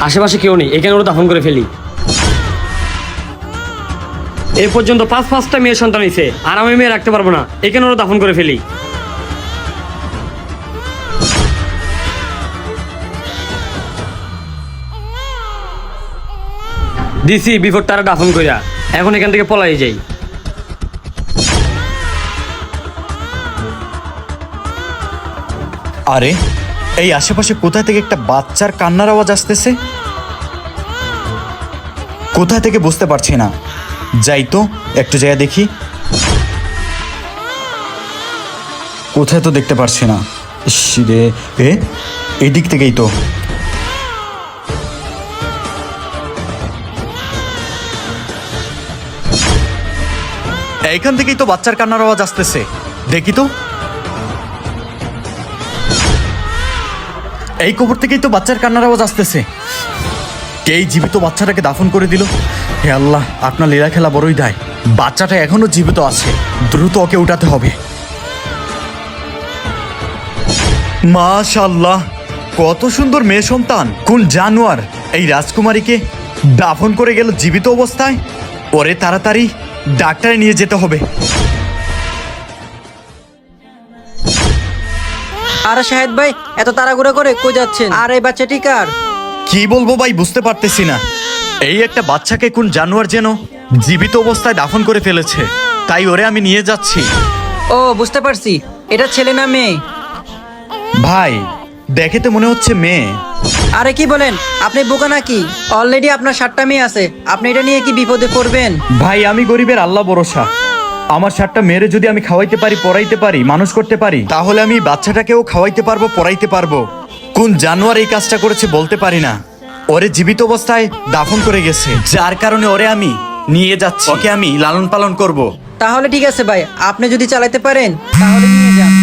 আশেপাশে কেউ নেই, এখানে ওরা দাফন করে ফেলি। এ পর্যন্ত পাঁচটা মেয়ের সন্তান হয়েছে, আর আমি মেয়ে রাখতে পারবো না, এখানে ওরা দাফন করে ফেলি। দিছি বিফোর তারা দাফন কইরা, এখন এখান থেকে পলাই যাই। আরে এই আশেপাশে কোথায় থেকে একটা বাচ্চার কান্নার আওয়াজ আসতেছে, কোথায় থেকে বুঝতে পারছি না। যাই তো একটু যাইয়া দেখি, কোথায় তো দেখতে পারছি না। ইস রে, এই দিক থেকেই তো। এইখান থেকেই তো বাচ্চার কান্নার আওয়াজ আসতেছে, দেখি তো। এই কবর থেকেই তো বাচ্চার কান্নার আওয়াজ আসতেছে। কে জীবিত বাচ্চাটাকে দাফন করে দিল? হে আল্লাহ, আপনার লীলা খেলা বড়ই দায়। বাচ্চাটা এখনো জীবিত আছে, দ্রুত ওকে উঠাতে হবে। মাশাআল্লাহ, কত সুন্দর মেয়ে সন্তান। কোন জানোয়ার এই রাজকুমারীকে দাফন করে গেল জীবিত অবস্থায়? ওরে তাড়াতাড়ি ডাক্তারে নিয়ে যেতে হবে। আরে শাহেদ ভাই, এত তাড়াহুড়ো করে কই যাচ্ছেন? আর এই বাচ্চাটি কার? কি বলবো ভাই, বুঝতে পারতেছি না। এই একটা বাচ্চাকে কোন জানোয়ার যেন জীবিত অবস্থায় দাফন করে ফেলেছে, তাই ওরে আমি নিয়ে যাচ্ছি। ও বুঝতে পারছি, এটা ছেলে না মেয়ে? ভাই দেখে তো মনে হচ্ছে মেয়ে। আরে কি বলেন, আপনি বোকা নাকি? অলরেডি আপনার 7টা মেয়ে আছে, আপনি এটা নিয়ে কি বিপদে পড়বেন? ভাই আমি গরিবের আল্লাহ ভরসা, আমার 7টা মেয়েরে যদি আমি খাওয়াইতে পারি, পড়াইতে পারি, মানুষ করতে পারি, তাহলে আমি বাচ্চাটাকেও খাওয়াইতে পারবো, পড়াইতে পারবো। কোন জানোয়ার এই কাজটা করেছে বলতে পারি না। ওরে জীবিত অবস্থায় দাফন করে গেছে, যার কারণে ওরে আমি নিয়ে যাচ্ছি, ওকে আমি লালন পালন করব। তাহলে ঠিক আছে ভাই, আপনি যদি চালাতে পারেন তাহলে নিয়ে যান।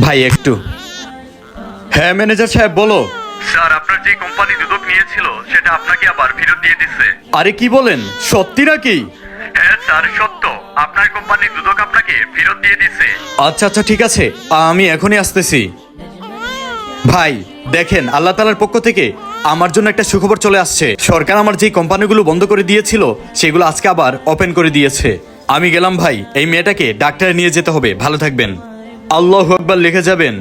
ভাই একটু। হ্যাঁ ম্যানেজার সাহেব বলো। স্যার, আপনার যে কোম্পানি দুদক নিয়েছিল সেটা আপনাকে আবার ফেরত দিয়ে দিচ্ছে। আরে কি বলেন, সত্যি নাকি? হ্যাঁ স্যার, সত্য। আপনার কোম্পানি দুদক আপনাকে ফেরত দিয়ে দিচ্ছে। আচ্ছা আচ্ছা ঠিক আছে, আমি এখনই আসতেছি। ভাই দেখেন, আল্লাহ তাআলার পক্ষ থেকে আমার জন্য একটা সুখবর চলে আসছে। সরকার আমার যে কোম্পানিগুলো বন্ধ করে দিয়েছিল সেগুলো আজকে আবার ওপেন করে দিয়েছে। আমি গেলাম ভাই, এই মেয়েটাকে ডাক্তারে নিয়ে যেতে হবে। ভালো থাকবেন। আল্লাহু আকবার লিখে যাবেন।